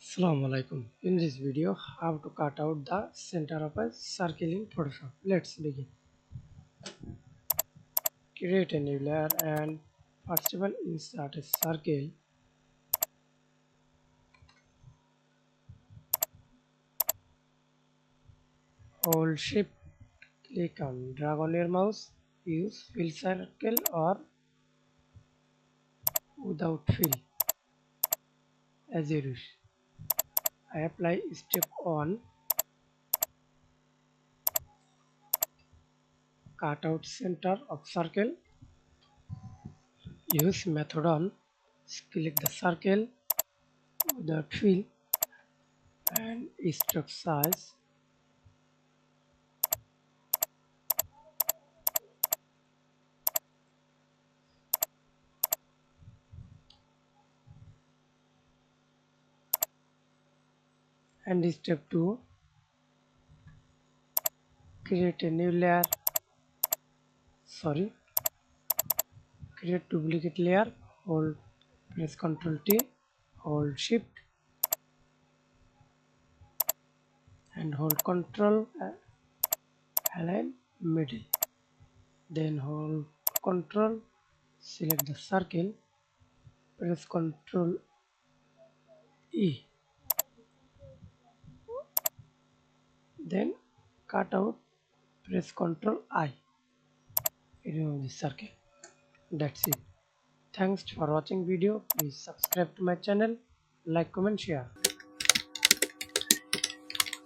Assalamu Walaikum. In this video, how to cut out the center of a circle in Photoshop. Let's begin. Create a new layer and first of all insert a circle. Hold shift, click on drag on your mouse. Use fill circle or without fill as you wish. I apply step 1. Cut out center of circle. Use method on. Select the circle without fill and stroke size. And step 2, create a new layer, create duplicate layer, press Ctrl T, hold shift and hold Ctrl, align middle, then hold Ctrl, select the circle, press Ctrl E, then cut out, press Ctrl I, remove the circle. That's it. Thanks for watching video. Please subscribe to my channel, like, comment, share.